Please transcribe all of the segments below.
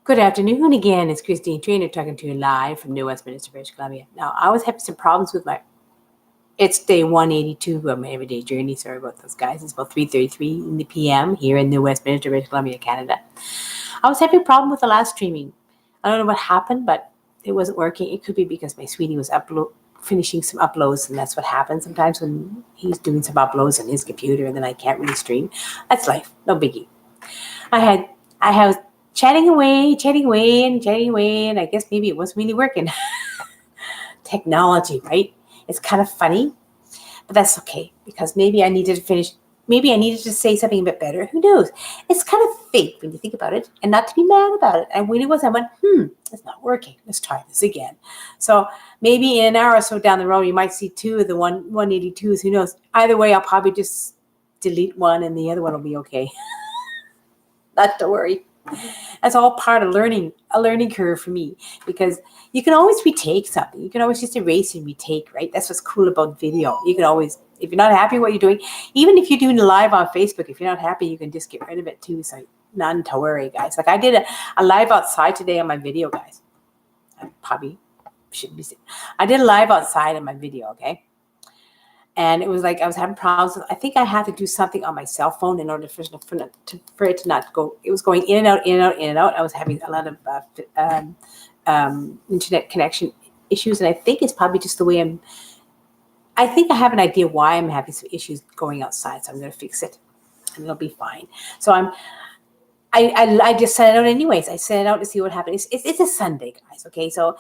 Good afternoon again. It's Christine Trainer talking to you live from New Westminster, British Columbia. Now, I was having some problems with it's day 182 of my everyday journey. Sorry about those guys. It's about 3:33 in the p.m. here in New Westminster, British Columbia, Canada. I was having a problem with the last streaming. I don't know what happened, but it wasn't working. It could be because my sweetie was finishing some uploads, and that's what happens sometimes when he's doing some uploads on his computer, and then I can't really stream. That's life. No biggie. I was chatting away, and I guess maybe it wasn't really working. Technology, right? It's kind of funny, but that's okay because maybe I needed to say something a bit better. Who knows? It's kind of fake when you think about it, and not to be mad about it. And when it was, I went, it's not working. Let's try this again. So maybe in an hour or so down the road, you might see two of the 182s. Who knows? Either way, I'll probably just delete one and the other one will be okay. Not to worry. That's all part of a learning curve for me, because you can always retake something. You can always just erase and retake, right? That's what's cool about video. You can always, if you're not happy with what you're doing, even if you're doing a live on Facebook, if you're not happy, you can just get rid of it too. So none to worry, guys. Like I did a live outside today on my video, guys. I probably shouldn't be saying. I did a live outside on my video, okay? And it was like I was having problems. I think I had to do something on my cell phone in order for it to not go. It was going in and out, in and out, in and out. I was having a lot of internet connection issues, and I think it's probably just the way I think I have an idea why I'm having some issues going outside, so I'm going to fix it, and it'll be fine. So I just sent it out anyways. I sent it out to see what happens. It's a Sunday, guys. Okay, so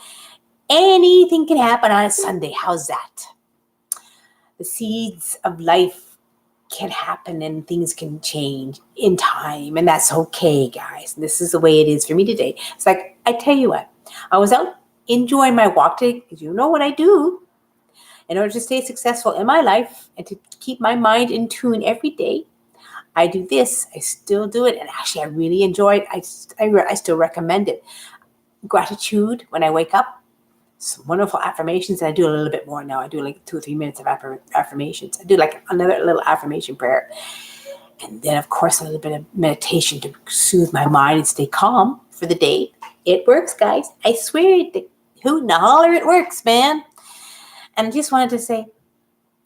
anything can happen on a Sunday. How's that? The seeds of life can happen and things can change in time, and that's okay, guys. This is the way it is for me today. It's like, I tell you what, I was out enjoying my walk today, because you know what I do. In order to stay successful in my life and to keep my mind in tune every day, I do this. I still do it, and actually I really enjoy it. I still recommend it. Gratitude when I wake up. Some wonderful affirmations, and I do a little bit more now. I do like 2 or 3 minutes of affirmations. I do like another little affirmation prayer. And then, of course, a little bit of meditation to soothe my mind and stay calm for the day. It works, guys. I swear, hoot and holler, it works, man. And I just wanted to say,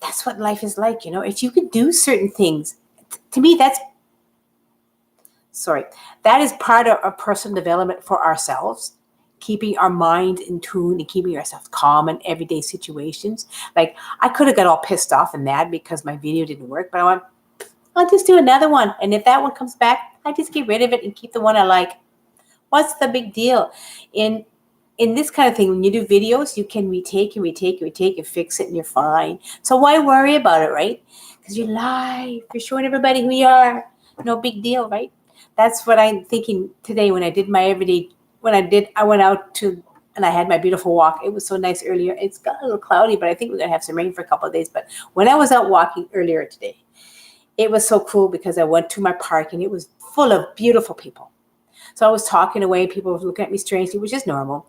that's what life is like, you know. If you could do certain things, to me, that is part of personal development for ourselves. Keeping our mind in tune and keeping ourselves calm in everyday situations. Like, I could have got all pissed off and mad because my video didn't work, but I went, I'll just do another one. And if that one comes back, I just get rid of it and keep the one I like. What's the big deal? In this kind of thing, when you do videos, you can retake and fix it, and you're fine. So why worry about it, right? Because you're live. You're showing everybody who you are. No big deal, right? That's what I'm thinking today when I did my everyday. I went out and I had my beautiful walk. It was so nice earlier. It's got a little cloudy, but I think we're going to have some rain for a couple of days. But when I was out walking earlier today, it was so cool because I went to my park and it was full of beautiful people. So I was talking away. People were looking at me strangely, which is normal.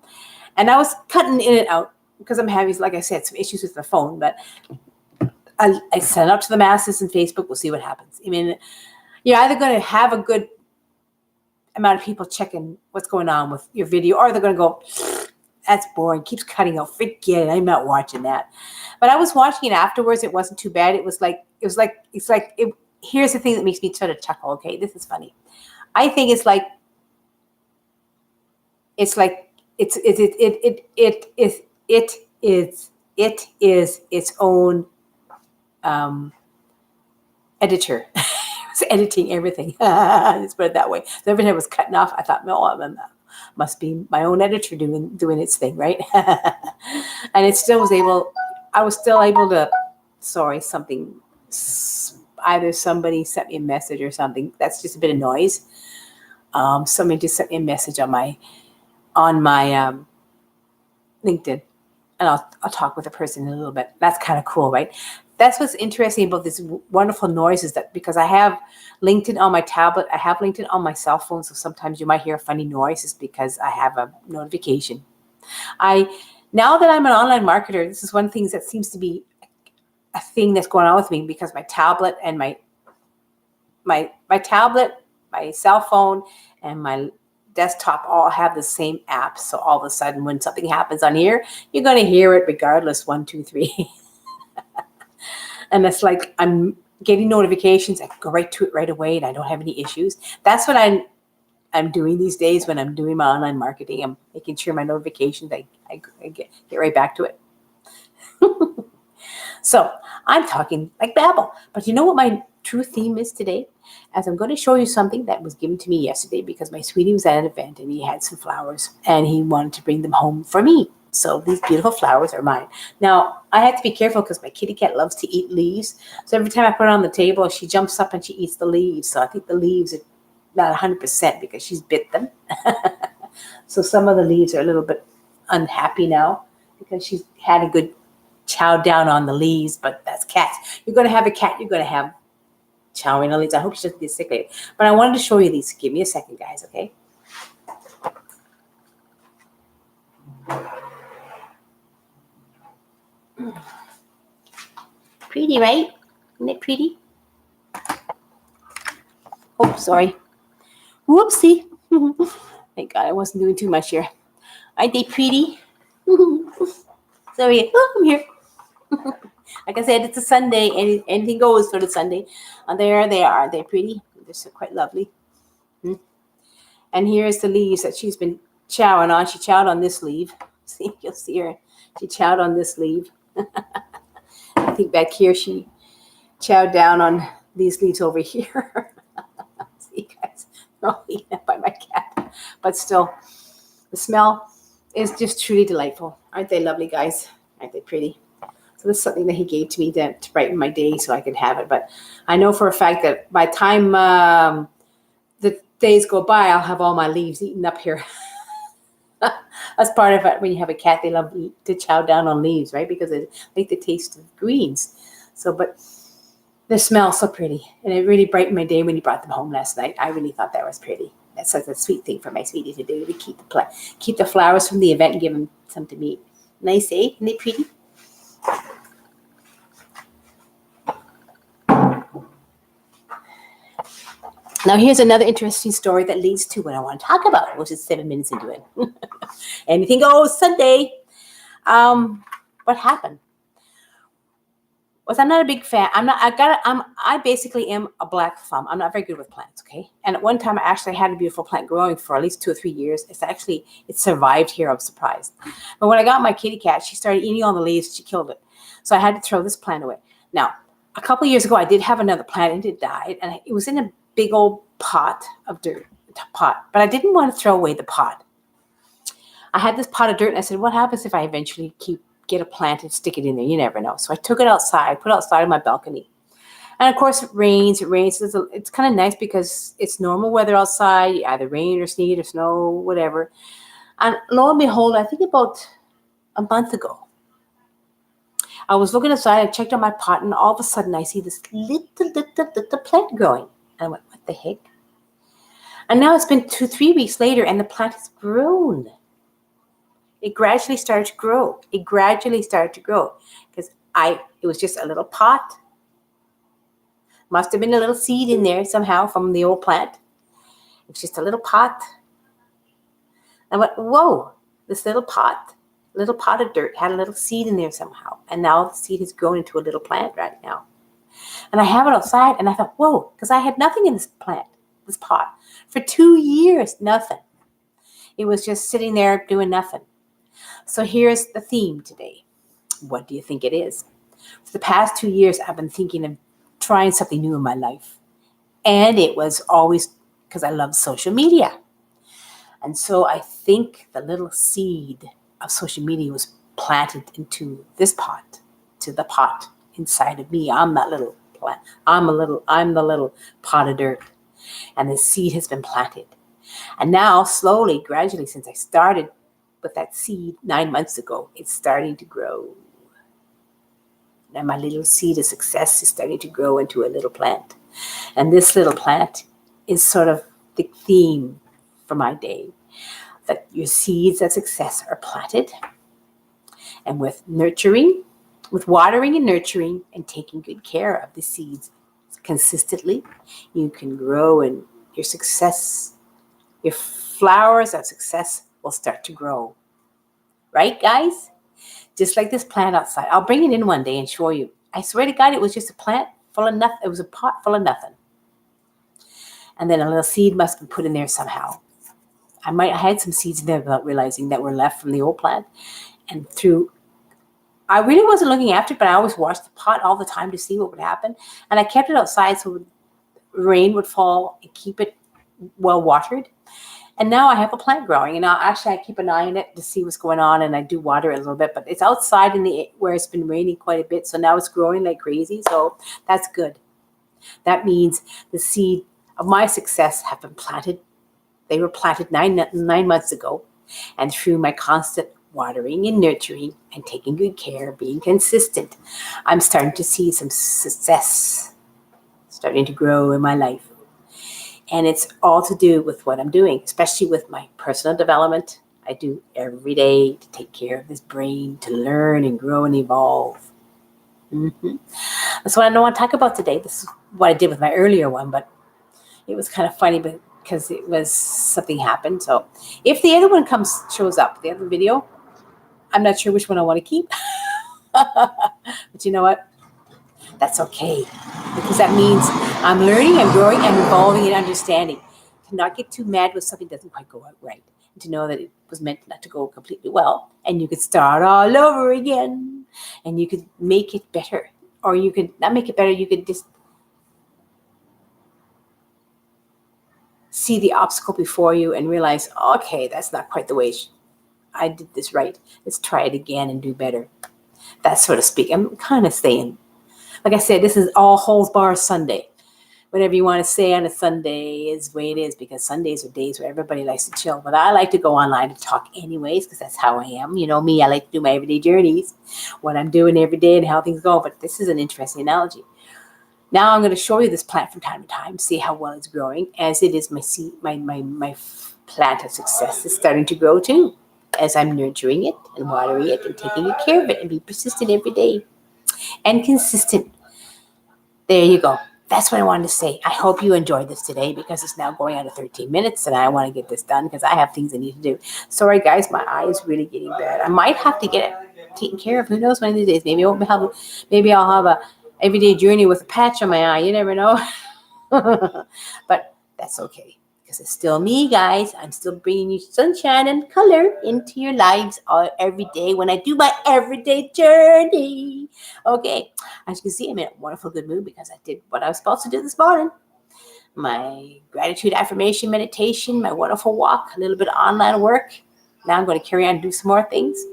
And I was cutting in and out because I'm having, like I said, some issues with the phone. But I sent it out to the masses on Facebook. We'll see what happens. I mean, you're either going to have a good amount of people checking what's going on with your video, or they're going to go, that's boring, keeps cutting out, forget it, I'm not watching that. But I was watching it afterwards. It wasn't too bad. Here's the thing that makes me sort of chuckle. Okay, this is funny. I think it is its own editor. Was editing everything. Let's put it that way. So everything was cutting off. I thought, no, must be my own editor doing its thing, right? And it still was able. I was still able to. Sorry, something. Either somebody sent me a message or something. That's just a bit of noise. Somebody just sent me a message on my LinkedIn, and I'll talk with the person in a little bit. That's kind of cool, right? That's what's interesting about this wonderful noise, is that because I have LinkedIn on my tablet, I have LinkedIn on my cell phone, so sometimes you might hear a funny noise. It's because I have a notification. Now that I'm an online marketer, this is one thing that seems to be a thing that's going on with me, because my tablet and my cell phone and my desktop all have the same app. So all of a sudden, when something happens on here, you're going to hear it regardless. 1, 2, 3. And it's like I'm getting notifications. I go right to it right away, and I don't have any issues. That's what I'm doing these days when I'm doing my online marketing. I'm making sure my notifications, I get right back to it. So I'm talking like babble. But you know what my true theme is today? As I'm going to show you something that was given to me yesterday because my sweetie was at an event and he had some flowers and he wanted to bring them home for me. So these beautiful flowers are mine. Now, I had to be careful because my kitty cat loves to eat leaves. So every time I put it on the table, she jumps up and she eats the leaves. So I think the leaves are not 100% because she's bit them. So some of the leaves are a little bit unhappy now because she's had a good chow down on the leaves, but that's cats. You're going to have a cat, you're going to have chowing on the leaves. I hope she doesn't get sick later. But I wanted to show you these. Give me a second, guys, okay? Pretty, right? Isn't it pretty? Oh, sorry. Whoopsie. Thank God I wasn't doing too much here. Aren't they pretty? Sorry. Oh, I'm here. Like I said, it's a Sunday. Anything goes for the Sunday. And there they are. They're pretty. They're so quite lovely. And here's the leaves that she's been chowing on. She chowed on this leaf. See, you'll see her. She chowed on this leaf. I think back here she chowed down on these leaves over here. See, guys, they're all eaten up by my cat. But still, the smell is just truly delightful. Aren't they lovely, guys? Aren't they pretty? So this is something that he gave to me to brighten my day so I could have it. But I know for a fact that by the time the days go by, I'll have all my leaves eaten up here. That's part of it. When you have a cat, they love to chow down on leaves, right? Because they like the taste of greens. So, but they smell so pretty. And it really brightened my day when he brought them home last night. I really thought that was pretty. That's such a sweet thing for my sweetie to do, to keep the flowers from the event and give them some to me. Nice, eh? Isn't they pretty? Now, here's another interesting story that leads to what I want to talk about, which is 7 minutes into it. Anything goes Sunday. What happened? Was I'm not a big fan. I basically am a black thumb. I'm not very good with plants, okay? And at one time, I actually had a beautiful plant growing for at least 2 or 3 years. It survived here. I'm surprised. But when I got my kitty cat, she started eating all the leaves. She killed it. So I had to throw this plant away. Now, a couple of years ago, I did have another plant and it died. And it was in a big old pot of dirt. But I didn't want to throw away the pot. I had this pot of dirt and I said, what happens if I eventually get a plant and stick it in there? You never know. So I took it outside, put it outside of my balcony. And of course, it rains. It's kind of nice because it's normal weather outside, either rain or sleet or snow, whatever. And lo and behold, I think about a month ago, I was looking outside, I checked on my pot, and all of a sudden I see this little plant growing. And I went, what the heck? And now it's been 2-3 weeks later, and the plant has grown. It gradually started to grow. Because it was just a little pot. Must have been a little seed in there somehow from the old plant. It was just a little pot. I went, whoa, this little pot of dirt had a little seed in there somehow. And now the seed has grown into a little plant right now. And I have it outside, and I thought, whoa, because I had nothing in this pot. For 2 years, nothing. It was just sitting there doing nothing. So here's the theme today. What do you think it is? For the past 2 years, I've been thinking of trying something new in my life. And it was always because I love social media. And so I think the little seed of social media was planted into this pot, to the pot inside of me. I'm that little plant. I'm the little pot of dirt. And the seed has been planted. And now, slowly, gradually, since I started with that seed 9 months ago, it's starting to grow. Now my little seed of success is starting to grow into a little plant. And this little plant is sort of the theme for my day. That your seeds of success are planted. And with watering and nurturing and taking good care of the seeds consistently, you can grow, and your success, your flowers of success will start to grow. Right, guys? Just like this plant outside. I'll bring it in one day and show you. I swear to God, it was just a plant full of nothing. It was a pot full of nothing. And then a little seed must be put in there somehow. I had some seeds in there without realizing that were left from the old plant. And I really wasn't looking after it, but I always watched the pot all the time to see what would happen. And I kept it outside so rain would fall and keep it well watered. And now I have a plant growing. And I keep an eye on it to see what's going on. And I do water it a little bit. But it's outside where it's been raining quite a bit. So now it's growing like crazy. So that's good. That means the seed of my success have been planted. They were planted 9 months ago. And through my constant watering and nurturing and taking good care, being consistent, I'm starting to see some success starting to grow in my life. And it's all to do with what I'm doing, especially with my personal development. I do every day to take care of this brain, to learn and grow and evolve. That's what I don't want to talk about today. This is what I did with my earlier one, but it was kind of funny because it was something happened. So if the other one shows up, the other video, I'm not sure which one I want to keep. But you know what? That's okay. Because that means I'm learning, I'm growing, I'm evolving and understanding. To not get too mad when something doesn't quite go out right. And to know that it was meant not to go completely well. And you could start all over again. And you could make it better. Or you could not make it better, you could just see the obstacle before you and realize, okay, that's not quite the way I did this right. Let's try it again and do better. That's so to speak. I'm kind of saying, like I said, this is all holds bar Sunday. Whatever you want to say on a Sunday is the way it is, because Sundays are days where everybody likes to chill. But I like to go online and talk anyways, because that's how I am. You know me, I like to do my everyday journeys, what I'm doing every day and how things go. But this is an interesting analogy. Now I'm going to show you this plant from time to time, see how well it's growing. As it is, my plant of success is starting to grow too, as I'm nurturing it and watering it and taking good care of it and be persistent every day and consistent. There you go. That's what I wanted to say. I hope you enjoyed this today, because it's now going on to 13 minutes and I want to get this done because I have things I need to do. Sorry, guys, my eye is really getting bad. I might have to get it taken care of. Who knows one of these days? Maybe I'll have a everyday journey with a patch on my eye. You never know. But that's okay, because it's still me, guys. I'm still bringing you sunshine and color into your lives every day when I do my everyday journey. Okay, as you can see, I'm in a wonderful good mood because I did what I was supposed to do this morning. My gratitude affirmation meditation, my wonderful walk, a little bit of online work. Now I'm going to carry on and do some more things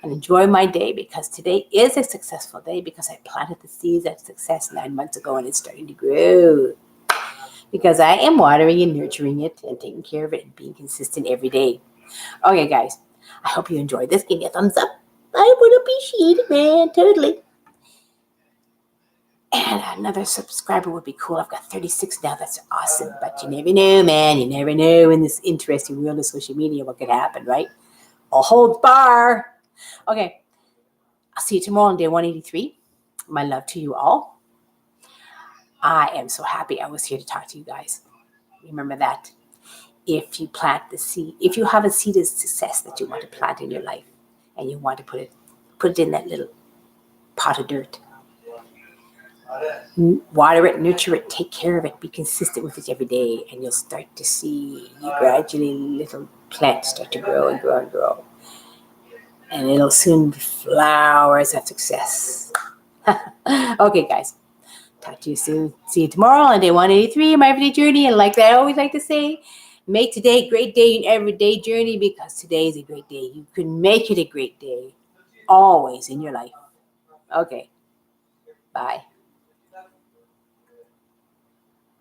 and enjoy my day, because today is a successful day because I planted the seeds of success 9 months ago and it's starting to grow. Because I am watering and nurturing it and taking care of it and being consistent every day. Okay, guys, I hope you enjoyed this. Give me a thumbs up. I would appreciate it, man. Totally. And another subscriber would be cool. I've got 36 now. That's awesome. But you never know, man. You never know in this interesting world of social media what could happen, right? I'll hold bar. Okay. I'll see you tomorrow on day 183. My love to you all. I am so happy I was here to talk to you guys. Remember that. If you plant the seed, if you have a seed of success that you want to plant in your life and you want to put it in that little pot of dirt, water it, nurture it, take care of it, be consistent with it every day, and you'll start to see gradually little plants start to grow and grow and grow. And it'll soon be flowers of success. Okay, guys. Talk to you soon. See you tomorrow on day 183 of my everyday journey. And like I always like to say, make today a great day in everyday journey, because today is a great day. You can make it a great day always in your life. Okay. Bye.